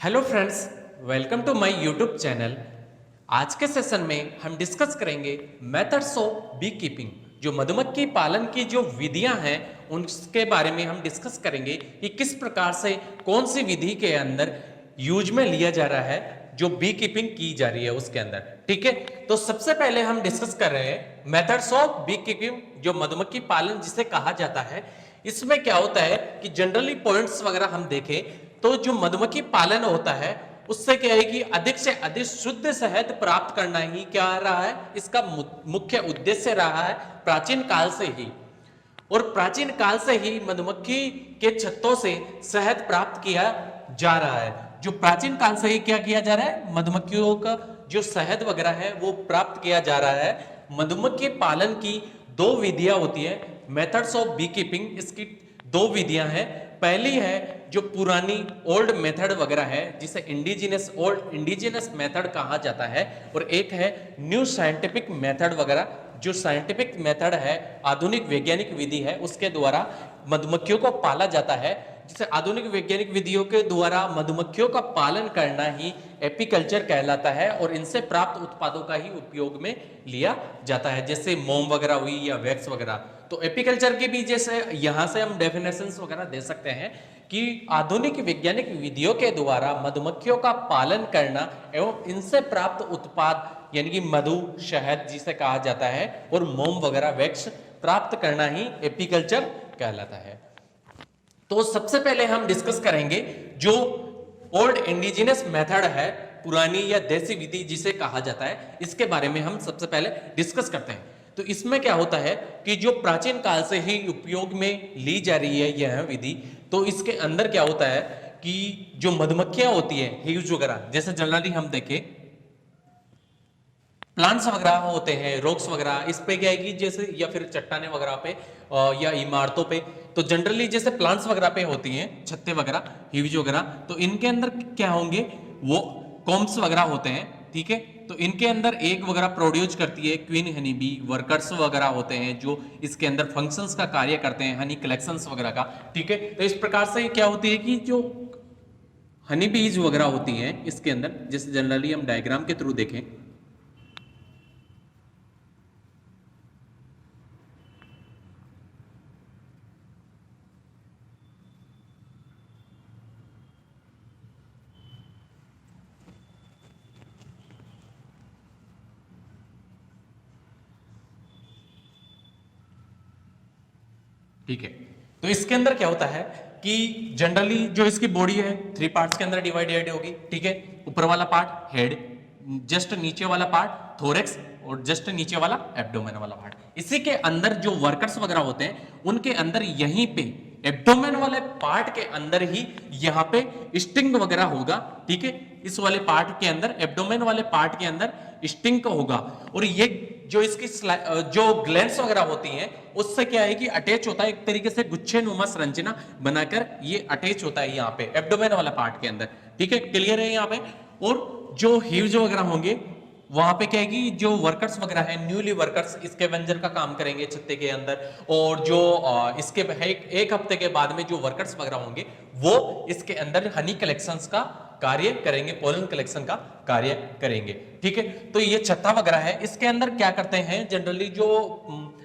Hello friends, welcome to my YouTube channel. आज के session में हम डिस्कस करेंगे मेथड्स ऑफ बी कीपिंग। जो मधुमक्खी पालन की जो विधियां हैं उनके बारे में हम डिस्कस करेंगे कि किस प्रकार से कौन सी विधि के अंदर यूज में लिया जा रहा है, जो बी कीपिंग की जा रही है उसके अंदर। ठीक है, तो सबसे पहले हम डिस्कस कर रहे हैं मेथड्स ऑफ बी कीपिंग, जो मधुमक्खी पालन जिसे कहा जाता है। इसमें क्या होता है कि जनरली पॉइंट्स वगैरह हम देखें तो जो मधुमक्खी पालन होता है उससे क्या है कि अधिक से अधिक शुद्ध शहद प्राप्त करना ही क्या रहा है, इसका मुख्य उद्देश्य रहा है प्राचीन काल से ही। और प्राचीन काल से ही मधुमक्खी के छत्तों से शहद प्राप्त किया जा रहा है। जो प्राचीन काल से ही क्या किया जा रहा है, मधुमक्खियों का जो शहद वगैरह है वो प्राप्त किया जा रहा है। मधुमक्खी पालन की दो विधियां होती है, मेथड्स ऑफ बी कीपिंग। इसकी दो विधियां हैं। पहली है जो पुरानी ओल्ड मेथड वगैरह है जिसे इंडिजिनस मेथड कहा जाता है, और एक है न्यू साइंटिफिक मेथड वगैरह। जो साइंटिफिक मेथड है, आधुनिक वैज्ञानिक विधि है, उसके द्वारा मधुमक्खियों को पाला जाता है। जिसे आधुनिक वैज्ञानिक विधियों के द्वारा मधुमक्खियों का पालन करना ही एपीकल्चर कहलाता है, और इनसे प्राप्त उत्पादों का ही उपयोग में लिया जाता है, जैसे मोम वगैरह हुई या वैक्स वगैरह। तो एपीकल्चर की भी जैसे यहां से हम डेफिनेशंस वगैरह दे सकते हैं कि आधुनिक वैज्ञानिक विधियों के द्वारा मधुमक्खियों का पालन करना एवं इनसे प्राप्त उत्पाद यानी कि मधु, शहद जिसे कहा जाता है, और मोम वगैरह वैक्स प्राप्त करना ही एपीकल्चर कहलाता है। तो सबसे पहले हम डिस्कस करेंगे जो ओल्ड इंडिजिनस मेथड है, पुरानी या देसी विधि जिसे कहा जाता है, इसके बारे में हम सबसे पहले डिस्कस करते हैं। तो इसमें क्या होता है कि जो प्राचीन काल से ही उपयोग में ली जा रही है यह विधि, तो इसके अंदर क्या होता है कि जो मधुमक्खियां होती है, हीव्स वगैरह, जैसे जनरली हम देखें प्लांट्स वगैरह होते हैं, रॉक्स वगैरह, इस पे क्या है कि जैसे या फिर चट्टाने वगैरह पे या इमारतों पे, तो जनरली जैसे प्लांट्स वगैरह पे होती हैं छत्ते वगैरह, हीव्स वगैरह, तो इनके अंदर क्या होंगे, वो कॉम्ब्स वगैरह होते हैं। ठीक है, तो इनके अंदर एक वगैरह प्रोड्यूस करती है क्वीन हनी बी, वर्कर्स वगैरह होते हैं जो इसके अंदर फंक्शंस का कार्य करते हैं, हनी कलेक्शंस वगैरह का। ठीक है, तो इस प्रकार से क्या होती है कि जो हनी बीज वगैरह होती हैं इसके अंदर, जैसे जनरली हम डायग्राम के थ्रू देखें, ठीक है, तो इसके अंदर क्या होता है कि जनरली जो इसकी बॉडी है 3 पार्ट्स के अंदर डिवाइडेड होगी। ठीक है, ऊपर वाला पार्ट हेड, जस्ट नीचे वाला पार्ट थोरेक्स, और जस्ट नीचे वाला एब्डोमेन वाला पार्ट। इसी के अंदर जो वर्कर्स वगैरह होते हैं उनके अंदर यहीं पे एब्डोमेन वाले पार्ट के अंदर ही यहाँ पे स्टिंग वगैरह होगा। ठीक है, इस वाले पार्ट के अंदर, एब्डोमेन वाले पार्ट के अंदर स्टिंग होगा, और ये जो इसकी जो ग्लैंड्स वगैरह होती हैं उससे क्या है कि अटैच होता है, एक तरीके से गुच्छे नुमा संरचना बनाकर ये अटैच होता है यहाँ पे एब्डोमेन वाला पार्ट के अंदर। ठीक है, क्लियर है यहाँ पे। और जो हीव्स वगैरह होंगे वहां पे क्या है कि जो वर्कर्स वगैरह हैं, न्यूली वर्कर्स इसके वेंजर का काम करेंगे छत्ते के अंदर, और जो इसके एक हफ्ते के बाद में जो वर्कर्स वगैरह होंगे वो इसके अंदर हनी कलेक्शंस का कार्य करेंगे, पोलन कलेक्शन का कार्य करेंगे। ठीक है, तो ये छत्ता वगैरह है, इसके अंदर क्या करते हैं जनरली जो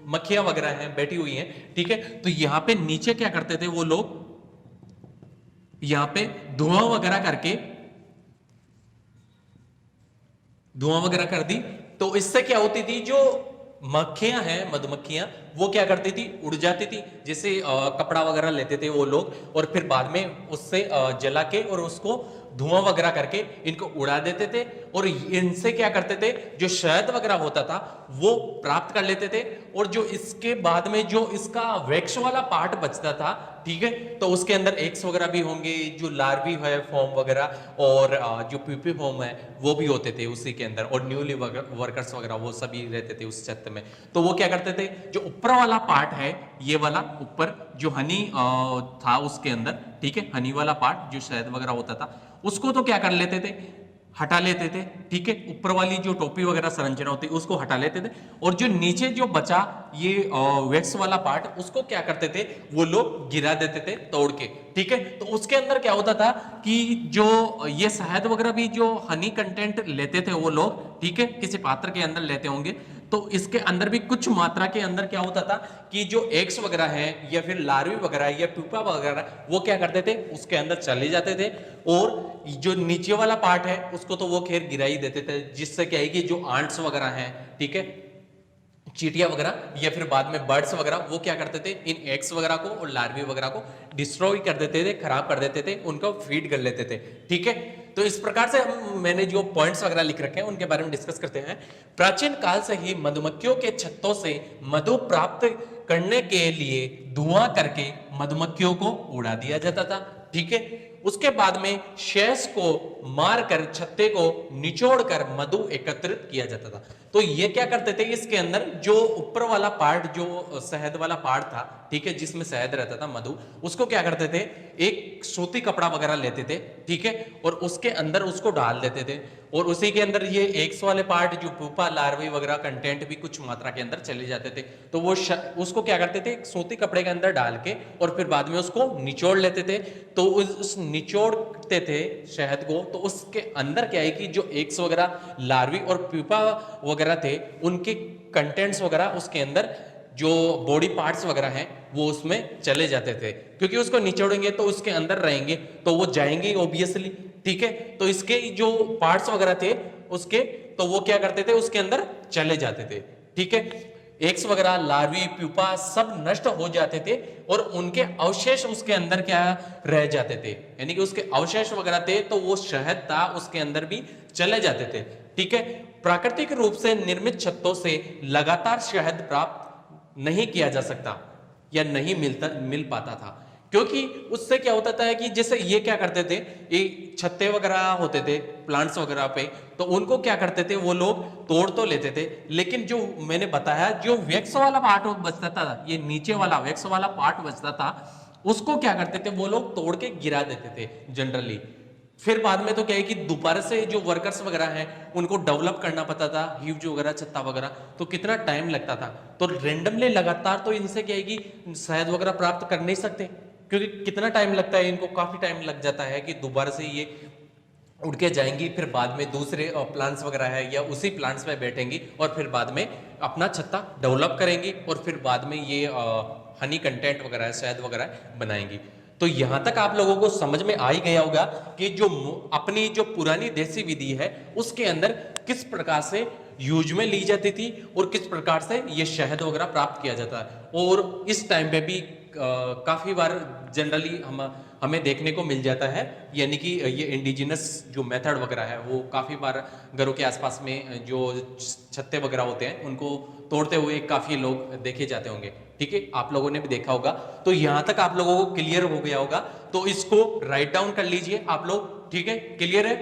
मक्खियां वगैरह हैं बैठी हुई हैं। ठीक है, तो यहाँ पे नीचे क्या करते थे वो लोग, यहाँ पे धुआं वगैरह करके, धुआं वगैरह कर दी, तो इससे क्या होती थी, जो मक्खियां हैं, मधुमक्खियां, वो क्या करती थी, उड़ जाती थी। जैसे कपड़ा वगैरह लेते थे वो लोग, और फिर बाद में उससे जला के और उसको धुआं वगैरह करके इनको उड़ा देते थे, और इनसे क्या करते थे, जो शहद वगैरह होता था वो प्राप्त कर लेते थे। और जो इसके बाद में जो इसका वैक्स वाला पार्ट बचता था, ठीक है, तो उसके अंदर एग्स वगैरह भी होंगे, जो लार्वी है फॉर्म वगैरह, और जो प्यूपी फॉर्म है वो भी होते थे उसी के अंदर, और न्यूली वर्कर्स वगैरह वो सभी रहते थे उस छत्त में। तो वो क्या करते थे, जो ऊपर वाला पार्ट है, ये वाला ऊपर जो हनी था उसके अंदर, ठीक है, हनी वाला पार्ट जो शहद वगैरह होता था, उसको तो क्या कर लेते थे, हटा लेते थे, ठीक है, ऊपर वाली जो टोपी वगैरह संरचना होती है उसको हटा लेते थे, और जो नीचे जो बचा ये वैक्स वाला पार्ट उसको क्या करते थे, वो लोग गिरा देते थे तोड़ के, ठीक है। तो उसके अंदर क्या होता था कि जो ये शहद वगैरह भी जो हनी कंटेंट लेते थे वो लोग, ठीक है, किसी पात्र के अंदर लेते होंगे, तो इसके अंदर भी कुछ मात्रा के अंदर क्या होता था कि जो एग्स वगैरह है या फिर लार्वी वगैरह या प्यूपा वगैरह वो क्या करते थे, उसके अंदर चले जाते थे, और जो नीचे वाला पार्ट है उसको तो वो खैर गिरा ही देते थे, जिससे क्या है कि जो आंट्स वगैरह हैं, ठीक है, चीटियां वगैरह या फिर बाद में बर्ड्स वगैरह, वो क्या करते थे, इन एग्स वगैरह को और लार्वी वगैरह को डिस्ट्रॉय कर देते थे, खराब कर देते थे, उनको फीड कर लेते थे, ठीक है। तो इस प्रकार से मैंने जो पॉइंट्स वगैरह लिख रखे हैं उनके बारे में डिस्कस करते हैं। प्राचीन काल से ही मधुमक्खियों के छत्तों से मधु प्राप्त करने के लिए धुआं करके मधुमक्खियों को उड़ा दिया जाता था, ठीक है। उसके बाद में शेष को मारकर छत्ते को निचोड़कर मधु एकत्रित किया जाता था। तो ये क्या करते थे, इसके अंदर जो ऊपर वाला पार्ट जो शहद वाला पार्ट था, ठीक है, जिसमें शहद रहता था मधु, उसको क्या करते थे, एक सूती कपड़ा वगैरह लेते थे, ठीक है, और उसके अंदर उसको डाल देते थे, और उसी के अंदर ये एग्स वाले पार्ट जो पुपा लार्वी वगैरह कंटेंट भी कुछ मात्रा के अंदर चले जाते थे। तो वो उसको क्या करते थे, सूती कपड़े के अंदर डाल के और फिर बाद में उसको निचोड़ लेते थे। तो उस निचोड़ते थे शहद को, तो उसके अंदर क्या है कि जो एग्स वगैरह लार्वी और प्यूपा वगैरह थे उनके कंटेंट्स वगैरह उसके अंदर जो बॉडी पार्ट्स वगैरह हैं वो उसमें चले जाते थे, क्योंकि उसको निचोड़ेंगे तो उसके अंदर रहेंगे तो वो जाएंगे ऑब्वियसली, ठीक है। तो इसके जो पार्ट्स वगैरह थे उसके, तो वो क्या करते थे, उसके अंदर चले जाते थे, ठीक है। एग्स वगैरह लार्वी प्यूपा सब नष्ट हो जाते थे और उनके अवशेष उसके अंदर क्या रह जाते थे, यानी कि उसके अवशेष वगैरह थे तो वो शहद था उसके अंदर भी चले जाते थे, ठीक है। प्राकृतिक रूप से निर्मित छत्तों से लगातार शहद प्राप्त नहीं किया जा सकता या नहीं मिल पाता था, क्योंकि उससे क्या होता था कि जैसे ये क्या करते थे, ये छत्ते वगैरह होते थे प्लांट्स वगैरह पे, तो उनको क्या करते थे वो लोग तोड़ तो लेते थे, लेकिन जो मैंने बताया जो वैक्स वाला पार्ट बचता था, ये नीचे वाला वैक्स वाला पार्ट बचता था, उसको क्या करते थे वो लोग तोड़ के गिरा देते थे जनरली। फिर बाद में तो क्या है कि दोबारा से जो वर्कर्स वगैरह हैं उनको डेवलप करना पड़ता था, ह्यूज वगैरह छत्ता वगैरह, तो कितना टाइम लगता था। तो रेंडमली लगातार तो इनसे क्या है कि शहद वगैरह प्राप्त कर नहीं सकते, क्योंकि कितना टाइम लगता है, इनको काफी टाइम लग जाता है कि दोबारा से ये उड़ के जाएंगी, फिर बाद में दूसरे प्लांट्स वगैरह है या उसी प्लांट्स में बैठेंगी और फिर बाद में अपना छत्ता डेवलप करेंगी और फिर बाद में ये हनी कंटेंट वगैरह शहद वगैरह बनाएंगी। तो यहां तक आप लोगों को समझ में आ ही गया होगा कि जो अपनी जो पुरानी देसी विधि है उसके अंदर किस प्रकार से यूज में ली जाती थी और किस प्रकार से ये शहद वगैरह प्राप्त किया जाता है। और इस टाइम पे भी काफी बार जनरली हमें देखने को मिल जाता है, यानी कि ये इंडिजिनस जो मेथड वगैरह है वो काफी बार घरों के आसपास में जो छत्ते वगैरह होते हैं उनको तोड़ते हुए काफी लोग देखे जाते होंगे, ठीक है, आप लोगों ने भी देखा होगा। तो यहां तक आप लोगों को क्लियर हो गया होगा, तो इसको राइट डाउन कर लीजिए आप लोग, ठीक है, क्लियर है।